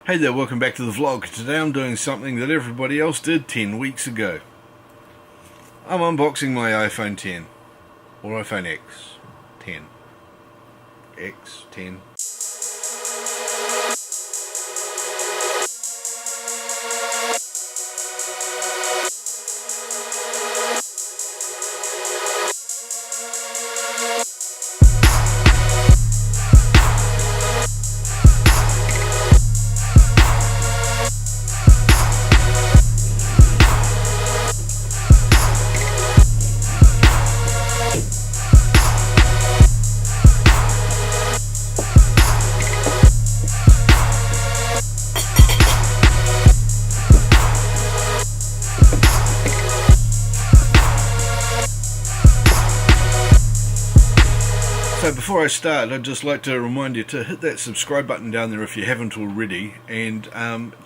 Hey there, welcome back to the vlog. Today I'm doing something that everybody else did 10 weeks ago. I'm unboxing my iPhone 10, or iPhone X 10. X 10. So before I start, I'd just like to remind you to hit that subscribe button down there if you haven't already, and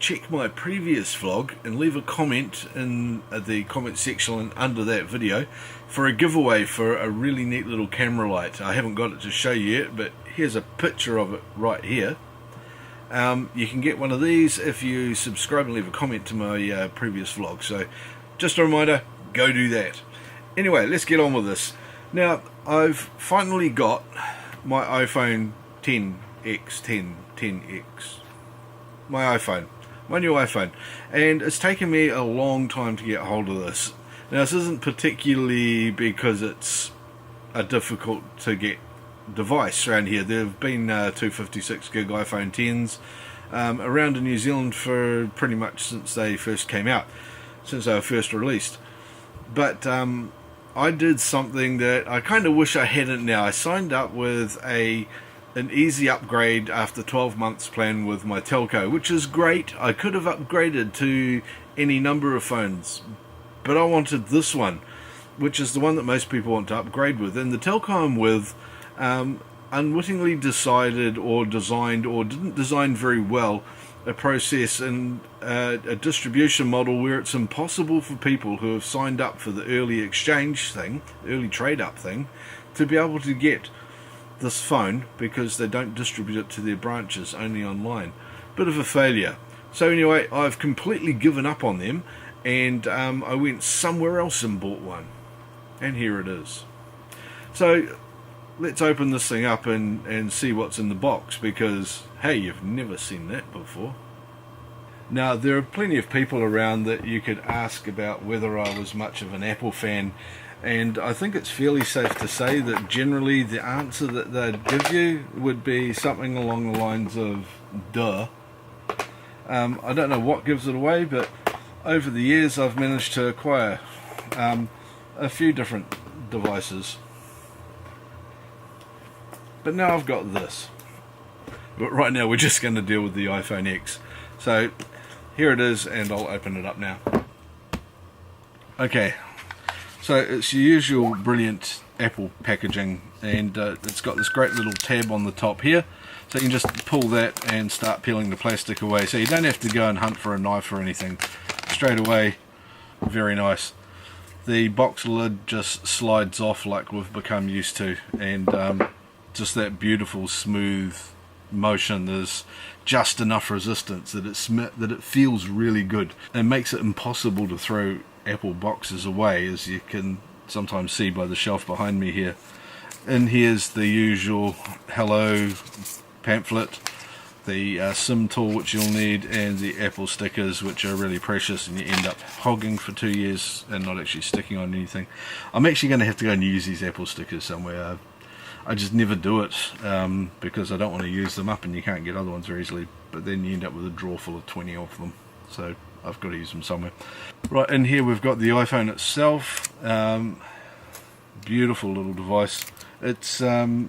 check my previous vlog and leave a comment in the comment section under that video for a giveaway for a really neat little camera light. I haven't got it to show you yet, but here's a picture of it right here. You can get one of these if you subscribe and leave a comment to my previous vlog. So just a reminder, go do that. Anyway, let's get on with this. Now, I've finally got my iPhone 10X, 10X, my new iPhone, and it's taken me a long time to get hold of this. Now, this isn't particularly because it's a difficult to get device around here. There have been 256 gig iPhone 10s around in New Zealand for pretty much since they first came out, since they were first released. But I did something that I kind of wish I hadn't now. I signed up with an easy upgrade after 12 months plan with my telco, which is great. I could have upgraded to any number of phones, but I wanted this one, which is the one that most people want to upgrade with. And the telco I'm with unwittingly decided or designed or didn't design very well a process and a distribution model where it's impossible for people who have signed up for the early exchange thing, early trade up thing, to be able to get this phone because they don't distribute it to their branches, only online. Bit of a failure. So anyway, I've completely given up on them, and I went somewhere else and bought one, and here it is. So let's open this thing up and see what's in the box, because hey, you've never seen that before. Now, there are plenty of people around that you could ask about whether I was much of an Apple fan, and I think it's fairly safe to say that generally the answer that they'd give you would be something along the lines of duh. I don't know what gives it away, but over the years I've managed to acquire a few different devices. But now I've got this. But right now we're just going to deal with the iPhone X. So here it is, and I'll open it up now. Okay, so it's your usual brilliant Apple packaging, and it's got this great little tab on the top here, so you can just pull that and start peeling the plastic away, so you don't have to go and hunt for a knife or anything. Straight away, very nice. The box lid just slides off like we've become used to, and just that beautiful smooth motion. There's just enough resistance that it feels really good, and makes it impossible to throw Apple boxes away, as you can sometimes see by the shelf behind me here. And here's the usual hello pamphlet, the SIM tool which you'll need, and the Apple stickers, which are really precious, and you end up hogging for 2 years and not actually sticking on anything. I'm actually going to have to go and use these Apple stickers somewhere. I just never do it because I don't want to use them up, and you can't get other ones very easily, but then you end up with a drawer full of 20 of them, so I've got to use them somewhere. Right, in here we've got the iPhone itself. Beautiful little device. It's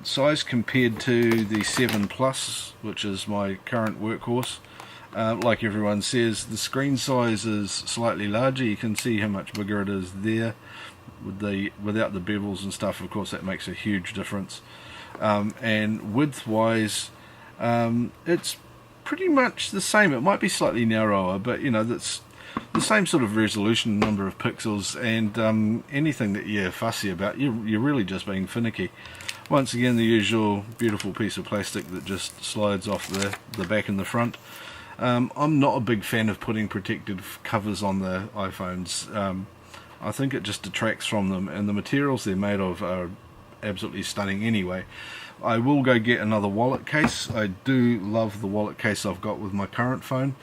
size compared to the 7 Plus, which is my current workhorse. Like everyone says, the screen size is slightly larger. You can see how much bigger it is there. Without the bevels and stuff, of course, that makes a huge difference. And width wise, it's pretty much the same. It might be slightly narrower, but you know, that's the same sort of resolution, number of pixels, and anything that you're fussy about, you're really just being finicky. Once again, the usual beautiful piece of plastic that just slides off the back and the front. I'm not a big fan of putting protective covers on the iPhones. I think it just detracts from them, and the materials they're made of are absolutely stunning anyway. I will go get another wallet case. I do love the wallet case I've got with my current phone,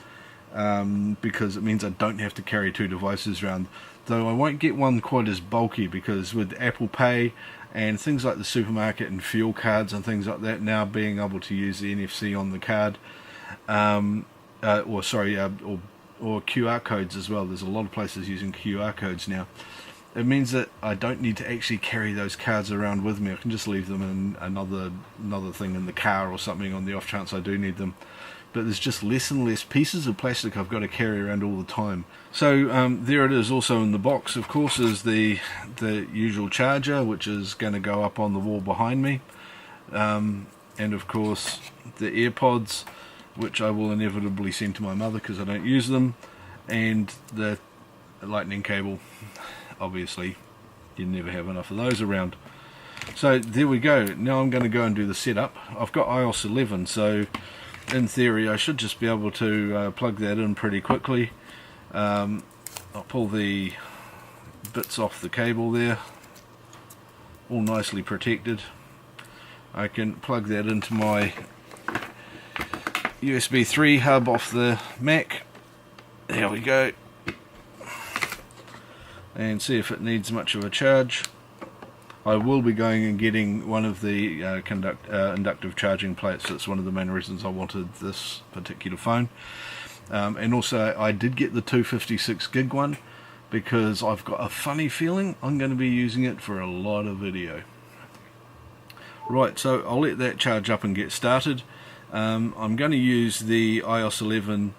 because it means I don't have to carry two devices around, though I won't get one quite as bulky, because with Apple Pay and things like the supermarket and fuel cards and things like that now being able to use the NFC on the card, or QR codes as well. There's a lot of places using QR codes now. It means that I don't need to actually carry those cards around with me. I can just leave them in another thing in the car or something on the off chance I do need them. But there's just less and less pieces of plastic I've got to carry around all the time. So there it is. Also in the box, of course, is the usual charger, which is going to go up on the wall behind me, and of course the AirPods, which I will inevitably send to my mother because I don't use them, and the lightning cable. Obviously you never have enough of those around. So there we go. Now I'm going to go and do the setup. I've got iOS 11, so in theory I should just be able to plug that in pretty quickly. I'll pull the bits off the cable there, all nicely protected. I can plug that into my USB 3 hub off the Mac. There we go. And see if it needs much of a charge. I will be going and getting one of the inductive charging plates. That's one of the main reasons I wanted this particular phone. And also I did get the 256 gig one because I've got a funny feeling I'm going to be using it for a lot of video. Right, so I'll let that charge up and get started. I'm going to use the iOS 11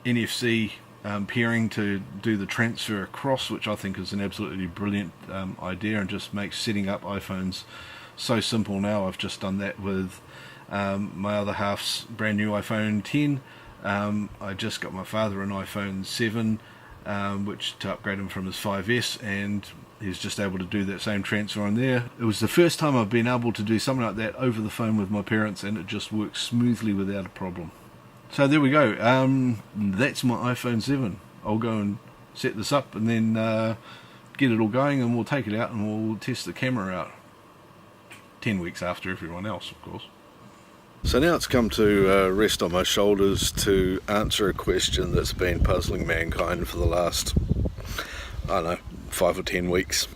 NFC pairing to do the transfer across, which I think is an absolutely brilliant idea, and just makes setting up iPhones so simple now. I've just done that with my other half's brand new iPhone 10. I just got my father an iPhone 7, which to upgrade him from his 5S, and he's just able to do that same transfer on there. It was the first time I've been able to do something like that over the phone with my parents, and it just works smoothly without a problem. So there we go. That's my iPhone 7. I'll go and set this up and then get it all going, and we'll take it out and we'll test the camera out 10 weeks after everyone else, of course. So now it's come to rest on my shoulders to answer a question that's been puzzling mankind for the last, I don't know, 5 or 10 weeks,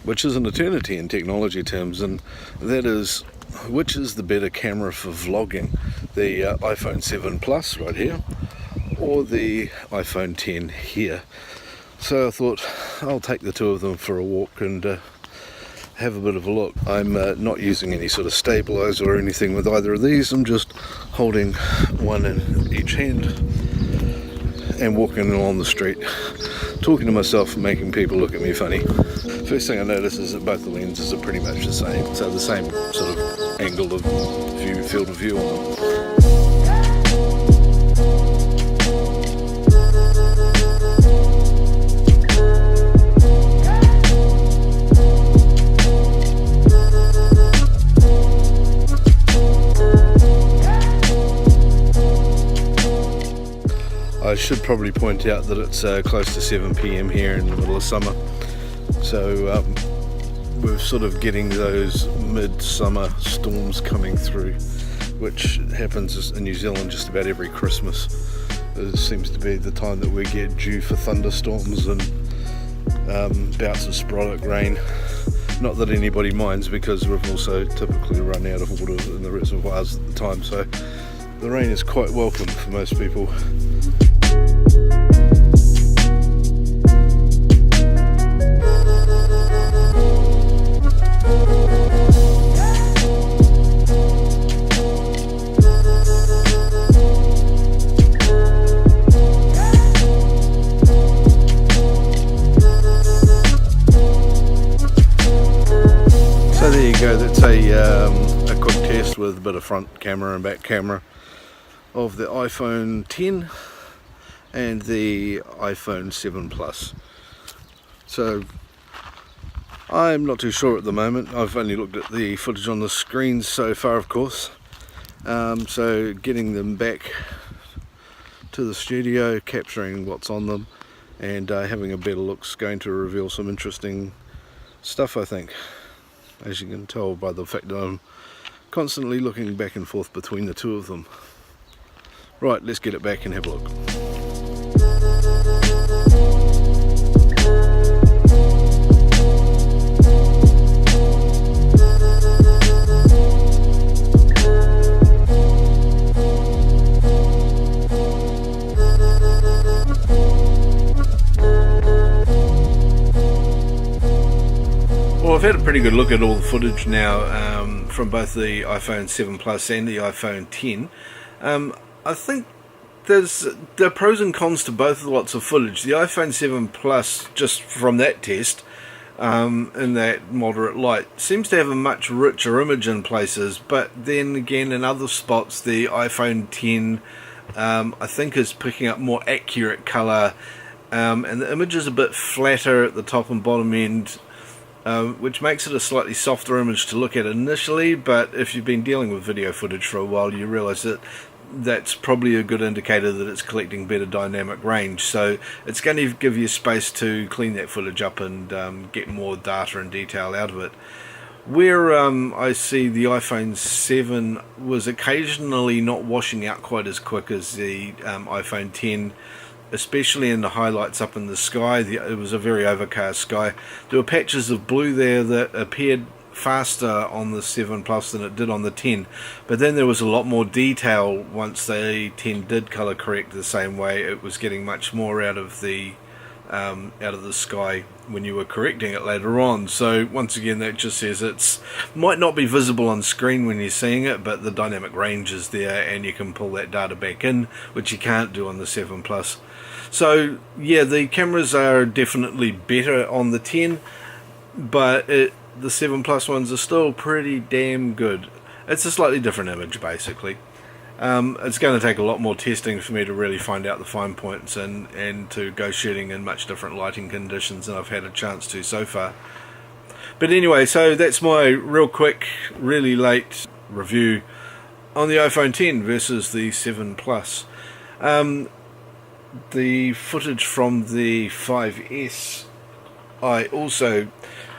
which is an eternity in technology terms, and that is, which is the better camera for vlogging, the iPhone 7 Plus right here or the iPhone 10 here? So I thought I'll take the two of them for a walk and have a bit of a look. I'm not using any sort of stabilizer or anything with either of these. I'm just holding one in each hand and walking along the street, talking to myself and making people look at me funny. First thing I notice is that both the lenses are pretty much the same, so the same sort of angle of view, field of view on them. I should probably point out that it's close to 7 PM here in the middle of summer, so we're sort of getting those midsummer storms coming through, which happens in New Zealand just about every Christmas. It seems to be the time that we get due for thunderstorms and bouts of sporadic rain. Not that anybody minds, because we've also typically run out of water in the reservoirs at the time, so the rain is quite welcome for most people. So there you go, that's a quick test with a bit of front camera and back camera of the iPhone 10 and the iPhone 7 Plus. So I'm not too sure at the moment. I've only looked at the footage on the screens so far, of course, So getting them back to the studio, capturing what's on them, and having a better look is going to reveal some interesting stuff, I think, as you can tell by the fact that I'm constantly looking back and forth between the two of them. Right, let's get it back and have a look. Well, I've had a pretty good look at all the footage now from both the iPhone 7 Plus and the iPhone 10. I think there are pros and cons to both lots of footage. The iPhone 7 Plus, just from that test, in that moderate light, seems to have a much richer image in places, but then again in other spots the iPhone 10 I think is picking up more accurate colour, and the image is a bit flatter at the top and bottom end, which makes it a slightly softer image to look at initially, but if you've been dealing with video footage for a while you realise that that's probably a good indicator that it's collecting better dynamic range, so it's going to give you space to clean that footage up and get more data and detail out of it. Where I see the iPhone 7 was occasionally not washing out quite as quick as the iPhone 10, especially in the highlights up in the sky. It was a very overcast sky. There were patches of blue there that appeared faster on the 7 Plus than it did on the 10, but then there was a lot more detail once the 10 did color correct the same way. It was getting much more out of the sky when you were correcting it later on. So once again, that just says it's might not be visible on screen when you're seeing it, but the dynamic range is there and you can pull that data back in, which you can't do on the 7 Plus. So yeah, the cameras are definitely better on the 10, but the 7 Plus ones are still pretty damn good. It's a slightly different image basically. It's going to take a lot more testing for me to really find out the fine points and to go shooting in much different lighting conditions than I've had a chance to so far. But anyway, so that's my real quick, really late review on the iPhone 10 versus the 7 Plus. The footage from the 5S, I also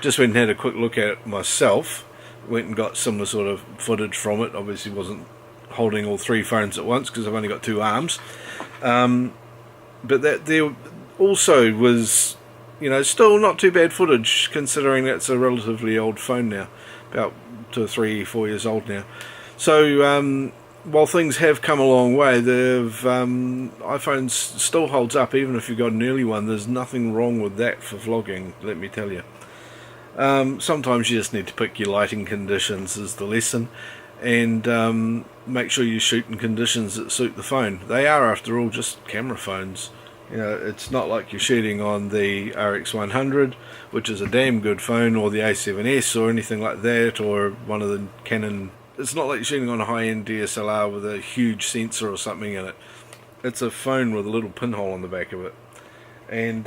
just went and had a quick look at it myself. Went and got similar sort of footage from it. Obviously wasn't holding all three phones at once because I've only got two arms. But that there also was, you know, still not too bad footage considering that's a relatively old phone now, about 2 or 3, 4 years old now. So while things have come a long way, iPhone still holds up even if you've got an early one. There's nothing wrong with that for vlogging, let me tell you. Sometimes you just need to pick your lighting conditions as the lesson, and make sure you shoot in conditions that suit the phone. They are, after all, just camera phones. You know, it's not like you're shooting on the RX100, which is a damn good phone, or the A7S or anything like that, or one of the Canon. It's not like you're shooting on a high-end DSLR with a huge sensor or something in it. It's a phone with a little pinhole on the back of it, and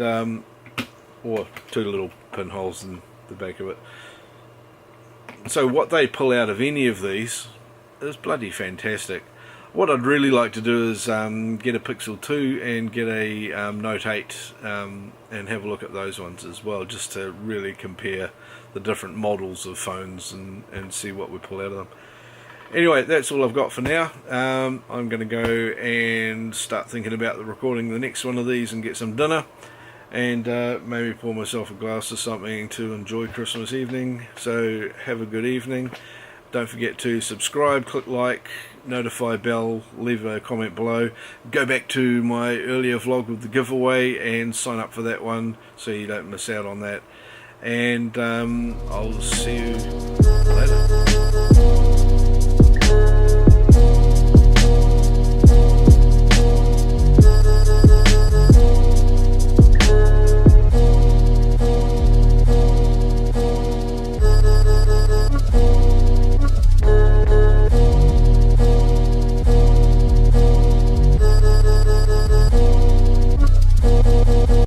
or 2 little pinholes in the back of it. So what they pull out of any of these is bloody fantastic. What I'd really like to do is get a Pixel 2 and get a Note 8 and have a look at those ones as well, just to really compare the different models of phones and see what we pull out of them. Anyway, that's all I've got for now. I'm going to go and start thinking about recording the next one of these and get some dinner, and maybe pour myself a glass of something to enjoy Christmas evening. So have a good evening. Don't forget to subscribe, click like, notify bell, leave a comment below. Go back to my earlier vlog with the giveaway and sign up for that one so you don't miss out on that. And I'll see you later.